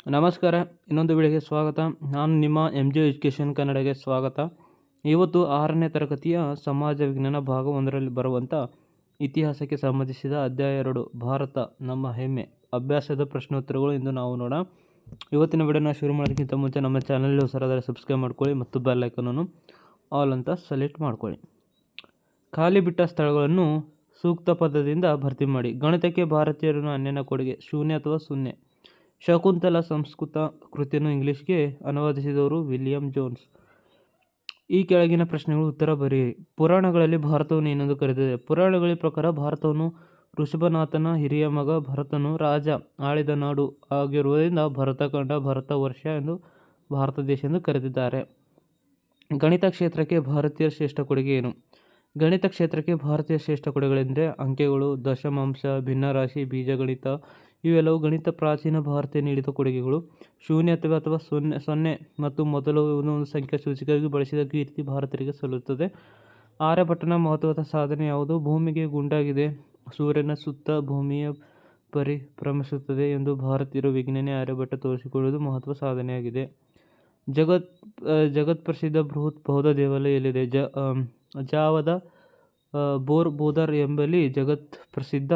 ನಮಸ್ಕಾರ. ಇನ್ನೊಂದು ವಿಡಿಯೋಗೆ ಸ್ವಾಗತ. ನಾನು ನಿಮ್ಮ MJ ಎಜುಕೇಷನ್ ಕನ್ನಡಗೆ ಸ್ವಾಗತ. ಇವತ್ತು 6ನೇ ತರಗತಿಯ ಸಮಾಜ ವಿಜ್ಞಾನ ಭಾಗ 1ರಲ್ಲಿ ಬರುವಂಥ ಇತಿಹಾಸಕ್ಕೆ ಸಂಬಂಧಿಸಿದ ಅಧ್ಯಾಯ 2 ಭಾರತ ನಮ್ಮ ಹೆಮ್ಮೆ ಅಭ್ಯಾಸದ ಪ್ರಶ್ನೋತ್ತರಗಳು ಎಂದು ನಾವು ನೋಡೋಣ. ಇವತ್ತಿನ ವಿಡಿಯೋನ ಶುರು ಮಾಡೋದಕ್ಕಿಂತ ಮುಂಚೆ ನಮ್ಮ ಚಾನಲ್ ಹೊಸರಾದರೆ ಸಬ್ಸ್ಕ್ರೈಬ್ ಮಾಡ್ಕೊಳ್ಳಿ ಮತ್ತು ಬೆಲ್ ಐಕನನ್ನು ಆಲ್ ಅಂತ ಸೆಲೆಕ್ಟ್ ಮಾಡ್ಕೊಳ್ಳಿ. ಖಾಲಿ ಬಿಟ್ಟ ಸ್ಥಳಗಳನ್ನು ಸೂಕ್ತ ಪದದಿಂದ ಭರ್ತಿ ಮಾಡಿ. ಗಣಿತಕ್ಕೆ ಭಾರತೀಯರನ್ನು ಅನ್ಯನ ಕೊಡುಗೆ ಶೂನ್ಯ ಅಥವಾ ಶೂನ್ಯ. ಶಕುಂತಲ ಸಂಸ್ಕೃತ ಕೃತಿಯನ್ನು ಇಂಗ್ಲಿಷ್ಗೆ ಅನುವಾದಿಸಿದವರು ವಿಲಿಯಂ ಜೋನ್ಸ್. ಈ ಕೆಳಗಿನ ಪ್ರಶ್ನೆಗಳು ಉತ್ತರ ಬರೆಯಿರಿ. ಪುರಾಣಗಳಲ್ಲಿ ಭಾರತವನ್ನು ಏನೆಂದು ಕರೆದಿದೆ? ಪುರಾಣಗಳ ಪ್ರಕಾರ ಭಾರತವನ್ನು ಋಷಭನಾಥನ ಹಿರಿಯ ಮಗ ಭರತನು ರಾಜ ಆಳಿದ ನಾಡು ಆಗಿರುವುದರಿಂದ ಭರತಖಂಡ, ಭರತ ವರ್ಷ ಎಂದು ಭಾರತ ದೇಶ ಎಂದು ಕರೆದಿದ್ದಾರೆ. ಗಣಿತ ಕ್ಷೇತ್ರಕ್ಕೆ ಭಾರತೀಯರ ಶ್ರೇಷ್ಠ ಕೊಡುಗೆ ಏನು? ಗಣಿತ ಕ್ಷೇತ್ರಕ್ಕೆ ಭಾರತೀಯ ಶ್ರೇಷ್ಠ ಕೊಡುಗೆಗಳೆಂದರೆ ಅಂಕೆಗಳು, ದಶಮಾಂಶ, ಭಿನ್ನರಾಶಿ, ಬೀಜಗಣಿತ ಇವೆಲ್ಲವೂ ಗಣಿತ ಪ್ರಾಚೀನ ಭಾರತೀಯ ನೀಡಿದ ಕೊಡುಗೆಗಳು. ಶೂನ್ಯತೆ ಅಥವಾ ಸೊನ್ನೆ ಮತ್ತು ಮೊದಲು ಒಂದು ಸಂಖ್ಯಾ ಸೂಚಕವಾಗಿ ಬಳಸಿದ ಕೀರ್ತಿ ಭಾರತೀಯರಿಗೆ ಸಲ್ಲುತ್ತದೆ. ಆರ್ಯಭಟ್ಟನ ಮಹತ್ವದ ಸಾಧನೆ ಯಾವುದು? ಭೂಮಿಗೆ ಗುಂಡಾಗಿದೆ, ಸೂರ್ಯನ ಸುತ್ತ ಭೂಮಿಯ ಪರಿಭ್ರಮಿಸುತ್ತದೆ ಎಂದು ಭಾರತೀಯರ ವಿಜ್ಞಾನಿ ಆರ್ಯಭಟ್ಟ ತೋರಿಸಿಕೊಳ್ಳುವುದು ಮಹತ್ವ ಸಾಧನೆಯಾಗಿದೆ. ಜಗತ್ಪ್ರಸಿದ್ಧ ಬೃಹತ್ ಬೌದ್ಧ ದೇವಾಲಯ ಎಲ್ಲಿದೆ? ಜಾವದ ಬೋರ್ ಬೂದರ್ ಎಂಬಲ್ಲಿ ಜಗತ್ ಪ್ರಸಿದ್ಧ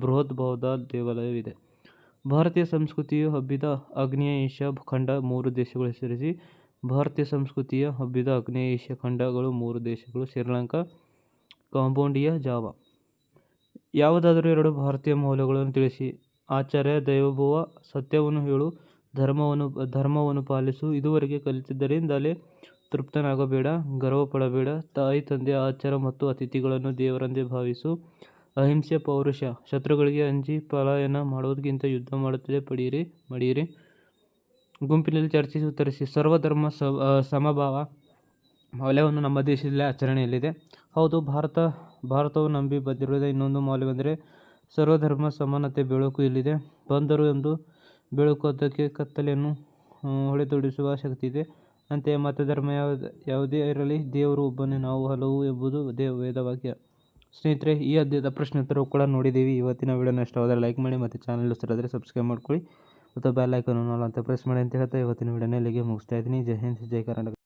ಬೃಹತ್ ಬೌದ್ಧ ದೇವಾಲಯವಿದೆ. ಭಾರತೀಯ ಸಂಸ್ಕೃತಿಯು ಹಬ್ಬಿದ ಆಗ್ನೇಯ ಏಷ್ಯಾ ಖಂಡ 3 ದೇಶಗಳು ಹೆಸರಿಸಿ. ಭಾರತೀಯ ಸಂಸ್ಕೃತಿಯ ಹಬ್ಬಿದ ಆಗ್ನೇಯ ಏಷ್ಯಾ ಖಂಡಗಳು 3 ದೇಶಗಳು: ಶ್ರೀಲಂಕಾ, ಕಾಂಬೋಡಿಯಾ, ಜಾವಾ. ಯಾವುದಾದರೂ 2 ಭಾರತೀಯ ಮೌಲ್ಯಗಳನ್ನು ತಿಳಿಸಿ. ಆಚಾರ್ಯ ದೇವೋಭವ. ಸತ್ಯವನ್ನು ಹೇಳು, ಧರ್ಮವನ್ನು ಪಾಲಿಸು, ಇದುವರೆಗೆ ಕಲಿತದ್ದರಿಂದಲೇ ತೃಪ್ತನಾಗಬೇಡ, ಗರ್ವಪಡಬೇಡ, ತಾಯಿ ತಂದೆ, ಆಚಾರ ಮತ್ತು ಅತಿಥಿಗಳನ್ನು ದೇವರೆಂದೇ ಭಾವಿಸು, ಅಹಿಂಸೆ ಪೌರುಷ, ಶತ್ರುಗಳಿಗೆ ಅಂಜಿ ಪಲಾಯನ ಮಾಡುವುದಕ್ಕಿಂತ ಯುದ್ಧ ಮಾಡುತ್ತಲೇ ಮಡಿಯಿರಿ, ಗುಂಪಿನಲ್ಲಿ ಚರ್ಚಿಸಿ ಉತ್ತರಿಸಿ. ಸರ್ವಧರ್ಮ ಸಮಭಾವ ಮೌಲ್ಯವನ್ನು ನಮ್ಮ ದೇಶದಲ್ಲಿ ಆಚರಣೆಯಲ್ಲಿದೆ. ಹೌದು, ಭಾರತವು ನಂಬಿ ಬಂದಿರುವ ಇನ್ನೊಂದು ಮೌಲ್ಯವೆಂದರೆ ಸರ್ವಧರ್ಮ ಸಮಾನತೆ. ಬೆಳಕು ಇಲ್ಲಿದೆ. ಬಂದರು ಎಂದು ಬೆಳಕು, ಅದಕ್ಕೆ ಕತ್ತಲೆಯನ್ನು ಹೊಡೆದೋಡಿಸುವ ಶಕ್ತಿ ಇದೆ. ಅಂತೆಯೇ ಮತಧರ್ಮ ಯಾವುದೇ ಇರಲಿ, ದೇವರು ಒಬ್ಬನೇ, ನಾವು ಹಲವು ಎಂಬುದು ವೇದವಾಕ್ಯ. ಸ್ನೇಹಿತರೆ, ಈ ಅಧ್ಯಾಯದ ಪ್ರಶ್ನೋತ್ತರವು ಕೂಡ ನೋಡಿದ್ದೀವಿ. ಇವತ್ತಿನ ವಿಡಿಯೋನ ಇಷ್ಟವಾದರೆ ಲೈಕ್ ಮಾಡಿ ಮತ್ತು ಚಾನಲ್ ಹೊಸರಾದರೆ ಸಬ್ಸ್ಕ್ರೈಬ್ ಮಾಡ್ಕೊಳ್ಳಿ ಮತ್ತು ಬೆಲ್ ಐಕನ್ ಅಂತ ಪ್ರೆಸ್ ಮಾಡಿ ಅಂತ ಹೇಳ್ತಾ ಇವತ್ತಿನ ವಿಡಿಯೋನ ಇಲ್ಲಿಗೆ ಮುಗಿಸ್ತಾ ಇದ್ದೀನಿ. ಜೈ ಹಿಂದ್, ಜೈ ಕರ್ನಾಟಕ.